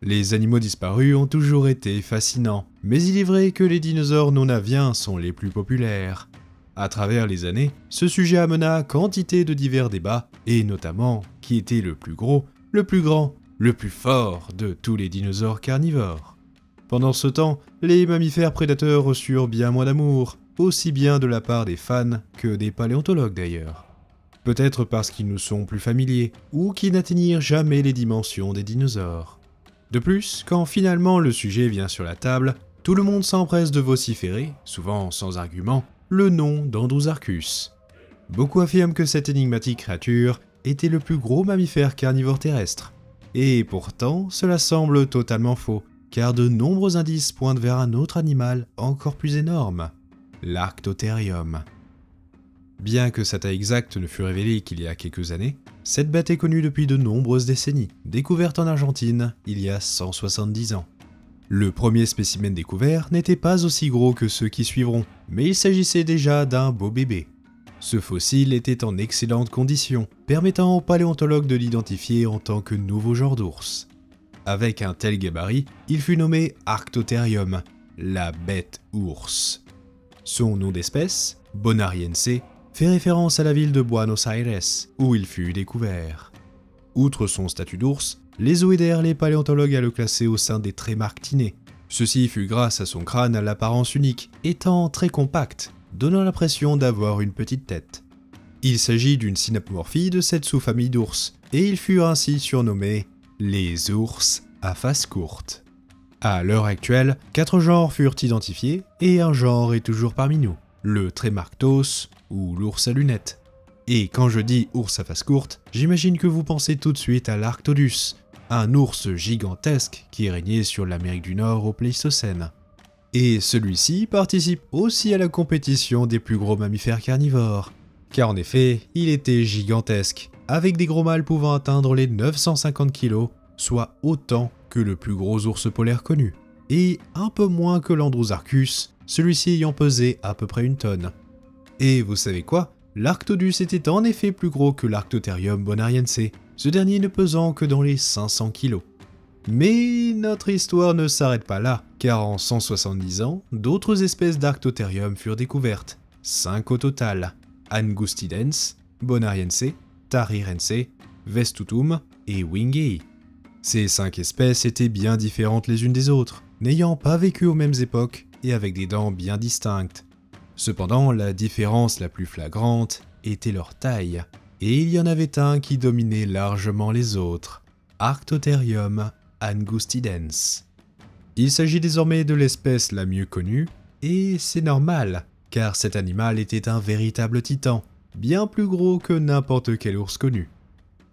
Les animaux disparus ont toujours été fascinants, mais il est vrai que les dinosaures non aviens sont les plus populaires. À travers les années, ce sujet amena quantité de divers débats, et notamment qui était le plus gros, le plus grand, le plus fort de tous les dinosaures carnivores. Pendant ce temps, les mammifères prédateurs reçurent bien moins d'amour, aussi bien de la part des fans que des paléontologues d'ailleurs. Peut-être parce qu'ils nous sont plus familiers, ou qu'ils n'atteignirent jamais les dimensions des dinosaures. De plus, quand finalement le sujet vient sur la table, tout le monde s'empresse de vociférer, souvent sans argument, le nom d'Andrewsarchus. Beaucoup affirment que cette énigmatique créature était le plus gros mammifère carnivore terrestre. Et pourtant, cela semble totalement faux, car de nombreux indices pointent vers un autre animal encore plus énorme, l'Arctotherium. Bien que sa taille exacte ne fût révélée qu'il y a quelques années, cette bête est connue depuis de nombreuses décennies, découverte en Argentine il y a 170 ans. Le premier spécimen découvert n'était pas aussi gros que ceux qui suivront, mais il s'agissait déjà d'un beau bébé. Ce fossile était en excellente condition, permettant aux paléontologues de l'identifier en tant que nouveau genre d'ours. Avec un tel gabarit, il fut nommé Arctotherium, la bête ours. Son nom d'espèce, Bonariense, fait référence à la ville de Buenos Aires, où il fut découvert. Outre son statut d'ours, les zoidaires les paléontologues à le classer au sein des Tremarctinae. Ceci fut grâce à son crâne à l'apparence unique, étant très compact, donnant l'impression d'avoir une petite tête. Il s'agit d'une synapomorphie de cette sous-famille d'ours, et ils furent ainsi surnommés les ours à face courte. À l'heure actuelle, 4 genres furent identifiés, et un genre est toujours parmi nous, le Tremarctos, ou l'ours à lunettes. Et quand je dis ours à face courte, j'imagine que vous pensez tout de suite à l'Arctodus, un ours gigantesque qui régnait sur l'Amérique du Nord au Pléistocène. Et celui-ci participe aussi à la compétition des plus gros mammifères carnivores, car en effet, il était gigantesque, avec des gros mâles pouvant atteindre les 950 kg, soit autant que le plus gros ours polaire connu, et un peu moins que l'Andrewsarchus, celui-ci ayant pesé à peu près 1 tonne. Et vous savez quoi? L'Arctodus était en effet plus gros que l'Arctotherium bonariense, ce dernier ne pesant que dans les 500 kg. Mais notre histoire ne s'arrête pas là, car en 170 ans, d'autres espèces d'Arctotherium furent découvertes, 5 au total, Angustidens, Bonariense, Tarirense, Vestutum et Wingei. Ces 5 espèces étaient bien différentes les unes des autres, n'ayant pas vécu aux mêmes époques et avec des dents bien distinctes. Cependant, la différence la plus flagrante était leur taille, et il y en avait un qui dominait largement les autres, Arctotherium angustidens. Il s'agit désormais de l'espèce la mieux connue, et c'est normal, car cet animal était un véritable titan, bien plus gros que n'importe quel ours connu.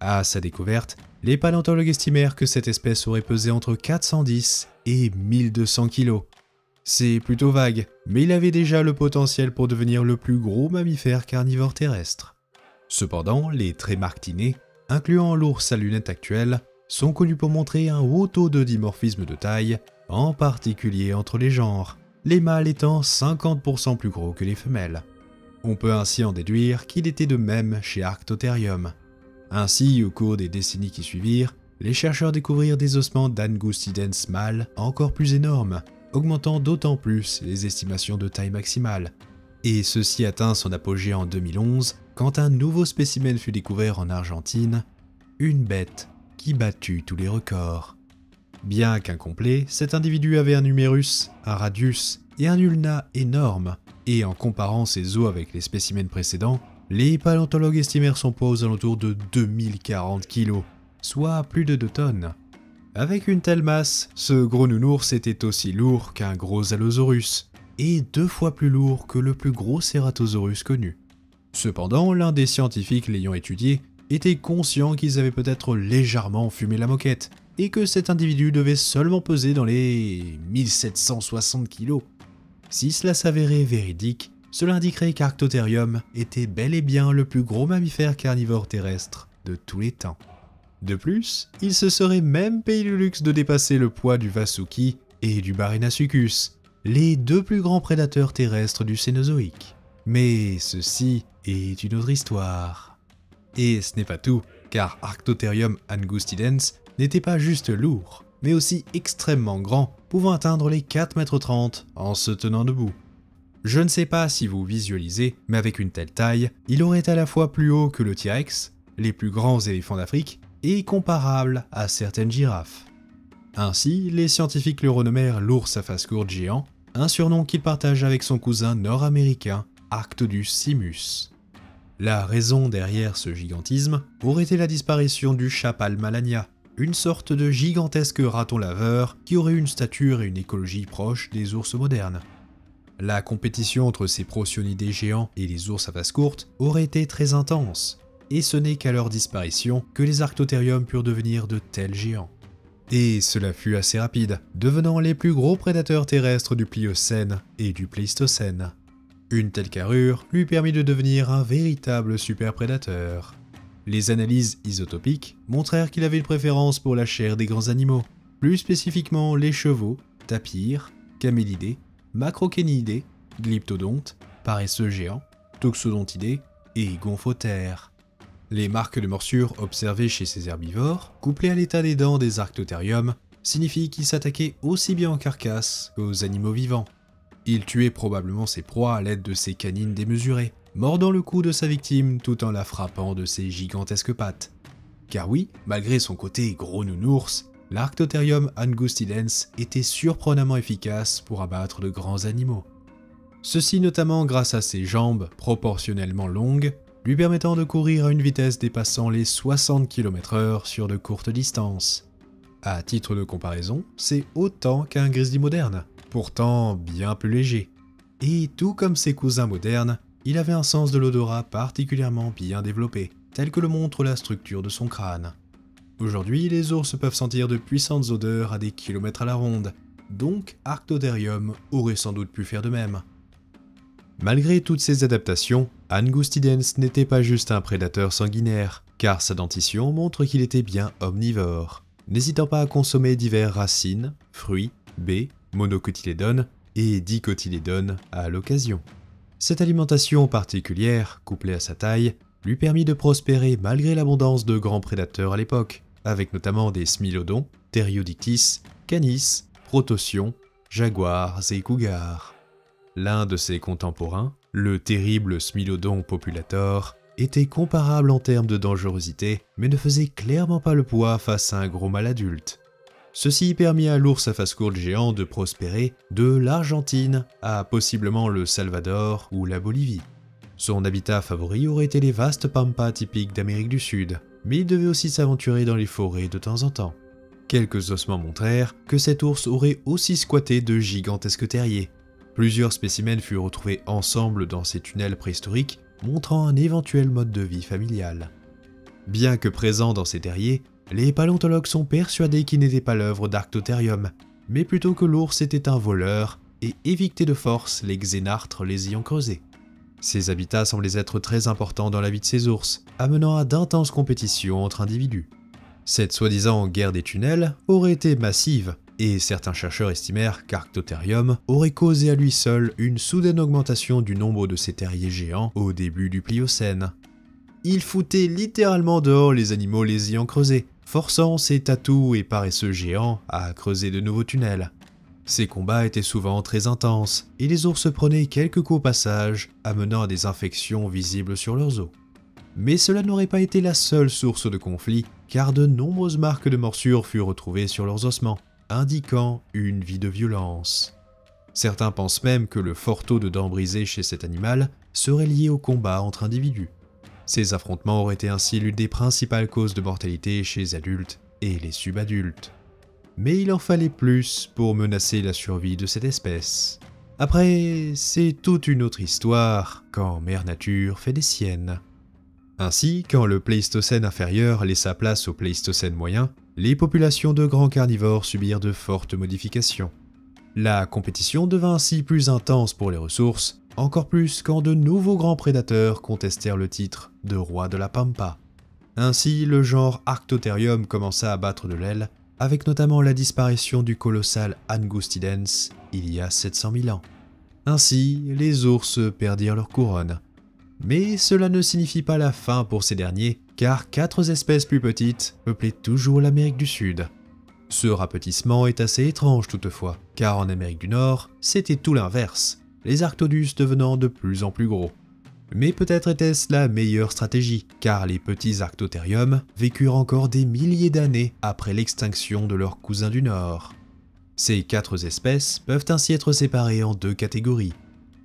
À sa découverte, les paléontologues estimèrent que cette espèce aurait pesé entre 410 et 1200 kg. C'est plutôt vague, mais il avait déjà le potentiel pour devenir le plus gros mammifère carnivore terrestre. Cependant, les Tremarctinae, incluant l'ours à lunettes actuel, sont connus pour montrer un haut taux de dimorphisme de taille, en particulier entre les genres, les mâles étant 50% plus gros que les femelles. On peut ainsi en déduire qu'il était de même chez Arctotherium. Ainsi, au cours des décennies qui suivirent, les chercheurs découvrirent des ossements d'Angustidens mâles encore plus énormes, augmentant d'autant plus les estimations de taille maximale. Et ceci atteint son apogée en 2011, quand un nouveau spécimen fut découvert en Argentine, une bête qui battit tous les records. Bien qu'incomplet, cet individu avait un humérus, un radius et un ulna énormes, et en comparant ses os avec les spécimens précédents, les paléontologues estimèrent son poids aux alentours de 2040 kg, soit plus de 2 tonnes. Avec une telle masse, ce gros nounours était aussi lourd qu'un gros Allosaurus, et 2 fois plus lourd que le plus gros Ceratosaurus connu. Cependant, l'un des scientifiques l'ayant étudié était conscient qu'ils avaient peut-être légèrement fumé la moquette, et que cet individu devait seulement peser dans les 1760 kg. Si cela s'avérait véridique, cela indiquerait qu'Arctotherium était bel et bien le plus gros mammifère carnivore terrestre de tous les temps. De plus, il se serait même payé le luxe de dépasser le poids du Vasuki et du Barenasuchus, les 2 plus grands prédateurs terrestres du Cénozoïque. Mais ceci est une autre histoire. Et ce n'est pas tout, car Arctotherium angustidens n'était pas juste lourd, mais aussi extrêmement grands, pouvant atteindre les 4,30 m en se tenant debout. Je ne sais pas si vous visualisez, mais avec une telle taille, il aurait été à la fois plus haut que le T-Rex, les plus grands éléphants d'Afrique, et comparable à certaines girafes. Ainsi, les scientifiques le renommèrent l'ours à face courte géant, un surnom qu'il partage avec son cousin nord-américain, Arctodus simus. La raison derrière ce gigantisme aurait été la disparition du Chapal malania, une sorte de gigantesque raton laveur qui aurait une stature et une écologie proches des ours modernes. La compétition entre ces prosionidés géants et les ours à face courte aurait été très intense, et ce n'est qu'à leur disparition que les arctotheriums purent devenir de tels géants. Et cela fut assez rapide, devenant les plus gros prédateurs terrestres du Pliocène et du Pléistocène. Une telle carrure lui permit de devenir un véritable superprédateur. Les analyses isotopiques montrèrent qu'il avait une préférence pour la chair des grands animaux, plus spécifiquement les chevaux, tapirs, camélidés, macrokénidés, glyptodontes, paresseux géants, toxodontidés et gomphothères. Les marques de morsure observées chez ces herbivores, couplées à l'état des dents des arctotheriums, signifient qu'ils s'attaquaient aussi bien en carcasse qu'aux animaux vivants. Il tuait probablement ses proies à l'aide de ses canines démesurées, mordant le cou de sa victime tout en la frappant de ses gigantesques pattes. Car oui, malgré son côté gros nounours, l'Arctotherium angustidens était surprenamment efficace pour abattre de grands animaux. Ceci notamment grâce à ses jambes proportionnellement longues, lui permettant de courir à une vitesse dépassant les 60 km/h sur de courtes distances. À titre de comparaison, c'est autant qu'un grizzly moderne, pourtant bien plus léger. Et tout comme ses cousins modernes, il avait un sens de l'odorat particulièrement bien développé, tel que le montre la structure de son crâne. Aujourd'hui, les ours peuvent sentir de puissantes odeurs à des kilomètres à la ronde, donc Arctotherium aurait sans doute pu faire de même. Malgré toutes ces adaptations, Angustidens n'était pas juste un prédateur sanguinaire, car sa dentition montre qu'il était bien omnivore, n'hésitant pas à consommer divers racines, fruits, baies, monocotylédones et dicotylédones à l'occasion. Cette alimentation particulière, couplée à sa taille, lui permit de prospérer malgré l'abondance de grands prédateurs à l'époque, avec notamment des smilodons, Theriodictis, canis, protocions, jaguars et cougars. L'un de ses contemporains, le terrible Smilodon populator, était comparable en termes de dangerosité, mais ne faisait clairement pas le poids face à un gros mâle adulte. Ceci permit à l'ours à face courte géant de prospérer de l'Argentine à possiblement le Salvador ou la Bolivie. Son habitat favori aurait été les vastes pampas typiques d'Amérique du Sud, mais il devait aussi s'aventurer dans les forêts de temps en temps. Quelques ossements montrèrent que cet ours aurait aussi squatté de gigantesques terriers. Plusieurs spécimens furent retrouvés ensemble dans ces tunnels préhistoriques, montrant un éventuel mode de vie familial. Bien que présents dans ces terriers, les paléontologues sont persuadés qu'ils n'étaient pas l'œuvre d'Arctotherium, mais plutôt que l'ours était un voleur et évictait de force les xénartres les ayant creusés. Ces habitats semblaient être très importants dans la vie de ces ours, amenant à d'intenses compétitions entre individus. Cette soi-disant guerre des tunnels aurait été massive, et certains chercheurs estimèrent qu'Arctotherium aurait causé à lui seul une soudaine augmentation du nombre de ces terriers géants au début du Pliocène. Il foutait littéralement dehors les animaux les ayant creusés, forçant ces tatous et paresseux géants à creuser de nouveaux tunnels. Ces combats étaient souvent très intenses, et les ours prenaient quelques coups au passage, amenant à des infections visibles sur leurs os. Mais cela n'aurait pas été la seule source de conflit, car de nombreuses marques de morsures furent retrouvées sur leurs ossements, indiquant une vie de violence. Certains pensent même que le fort taux de dents brisées chez cet animal serait lié au combat entre individus. Ces affrontements auraient été ainsi l'une des principales causes de mortalité chez les adultes et les subadultes. Mais il en fallait plus pour menacer la survie de cette espèce. Après, c'est toute une autre histoire quand Mère Nature fait des siennes. Ainsi, quand le Pléistocène inférieur laissa place au Pléistocène moyen, les populations de grands carnivores subirent de fortes modifications. La compétition devint ainsi plus intense pour les ressources, encore plus quand de nouveaux grands prédateurs contestèrent le titre de roi de la pampa. Ainsi, le genre Arctotherium commença à battre de l'aile, avec notamment la disparition du colossal Angustidens il y a 700 000 ans. Ainsi, les ours perdirent leur couronne. Mais cela ne signifie pas la fin pour ces derniers, car 4 espèces plus petites peuplaient toujours l'Amérique du Sud. Ce rapetissement est assez étrange toutefois, car en Amérique du Nord, c'était tout l'inverse, les Arctodus devenant de plus en plus gros. Mais peut-être était-ce la meilleure stratégie, car les petits Arctotherium vécurent encore des milliers d'années après l'extinction de leurs cousins du Nord. Ces 4 espèces peuvent ainsi être séparées en 2 catégories.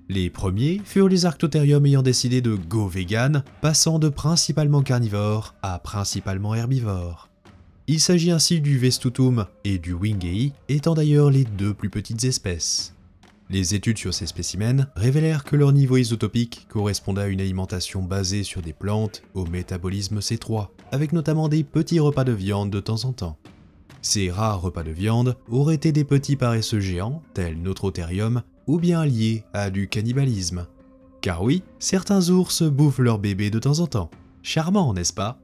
Les premiers furent les Arctotherium ayant décidé de go vegan, passant de principalement carnivores à principalement herbivores. Il s'agit ainsi du Vestutum et du Wingei, étant d'ailleurs les 2 plus petites espèces. Les études sur ces spécimens révélèrent que leur niveau isotopique correspondait à une alimentation basée sur des plantes au métabolisme C3, avec notamment des petits repas de viande de temps en temps. Ces rares repas de viande auraient été des petits paresseux géants, tels Notrotherium, ou bien liés à du cannibalisme. Car oui, certains ours bouffent leurs bébés de temps en temps. Charmant, n'est-ce pas?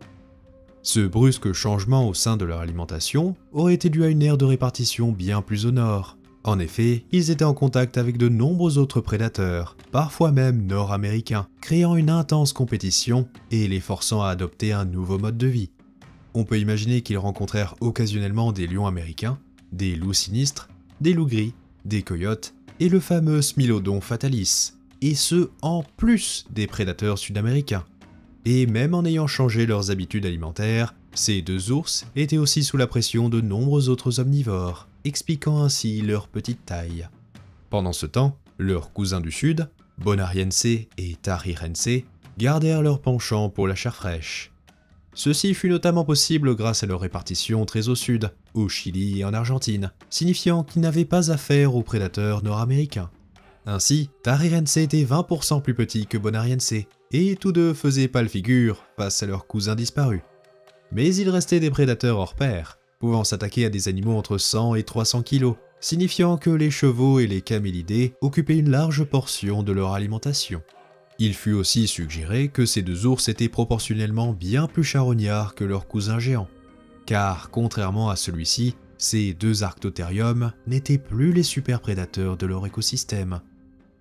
Ce brusque changement au sein de leur alimentation aurait été dû à une aire de répartition bien plus au nord. En effet, ils étaient en contact avec de nombreux autres prédateurs, parfois même nord-américains, créant une intense compétition et les forçant à adopter un nouveau mode de vie. On peut imaginer qu'ils rencontrèrent occasionnellement des lions américains, des loups sinistres, des loups gris, des coyotes et le fameux Smilodon fatalis, et ce en plus des prédateurs sud-américains. Et même en ayant changé leurs habitudes alimentaires, ces 2 ours étaient aussi sous la pression de nombreux autres omnivores, expliquant ainsi leur petite taille. Pendant ce temps, leurs cousins du sud, Bonariense et Tahrirense, gardèrent leur penchant pour la chair fraîche. Ceci fut notamment possible grâce à leur répartition très au sud, au Chili et en Argentine, signifiant qu'ils n'avaient pas affaire aux prédateurs nord-américains. Ainsi, Tahrirense était 20% plus petit que Bonariense, et tous deux faisaient pâle figure face à leurs cousins disparus. Mais ils restaient des prédateurs hors pair, pouvant s'attaquer à des animaux entre 100 et 300 kg, signifiant que les chevaux et les camélidés occupaient une large portion de leur alimentation. Il fut aussi suggéré que ces 2 ours étaient proportionnellement bien plus charognards que leurs cousins géants, car contrairement à celui-ci, ces 2 Arctotherium n'étaient plus les super prédateurs de leur écosystème.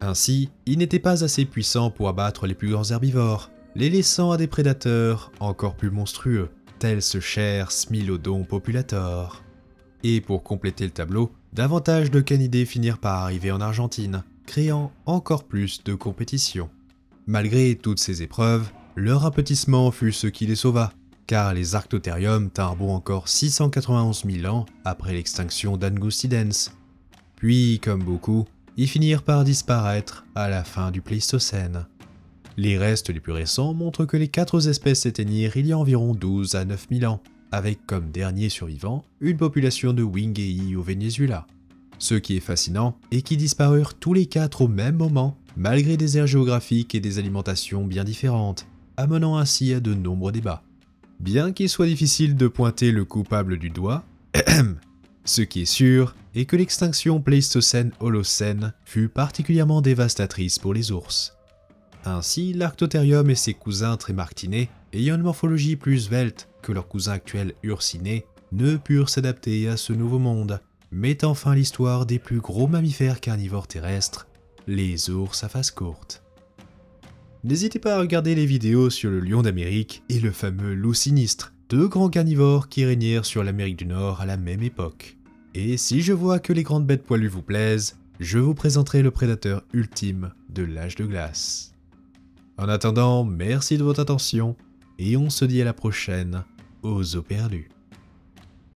Ainsi, ils n'étaient pas assez puissants pour abattre les plus grands herbivores, les laissant à des prédateurs encore plus monstrueux, tel ce cher Smilodon populator. Et pour compléter le tableau, davantage de canidés finirent par arriver en Argentine, créant encore plus de compétition. Malgré toutes ces épreuves, leur rapetissement fut ce qui les sauva, car les Arctotherium tinrent bon encore 691 000 ans après l'extinction d'Angustidens. Puis, comme beaucoup, ils finirent par disparaître à la fin du Pléistocène. Les restes les plus récents montrent que les 4 espèces s'éteignirent il y a environ 12 à 9 000 ans, avec comme dernier survivant une population de Wingei au Venezuela. Ce qui est fascinant est qu'ils disparurent tous les 4 au même moment, malgré des aires géographiques et des alimentations bien différentes, amenant ainsi à de nombreux débats. Bien qu'il soit difficile de pointer le coupable du doigt, ce qui est sûr est que l'extinction Pléistocène-Holocène fut particulièrement dévastatrice pour les ours. Ainsi, l'Arctotherium et ses cousins trémarctinés, ayant une morphologie plus svelte que leurs cousins actuels ursinés, ne purent s'adapter à ce nouveau monde, mettant fin à l'histoire des plus gros mammifères carnivores terrestres, les ours à face courte. N'hésitez pas à regarder les vidéos sur le lion d'Amérique et le fameux loup sinistre, 2 grands carnivores qui régnèrent sur l'Amérique du Nord à la même époque. Et si je vois que les grandes bêtes poilues vous plaisent, je vous présenterai le prédateur ultime de l'âge de glace. En attendant, merci de votre attention, et on se dit à la prochaine aux eaux perdues.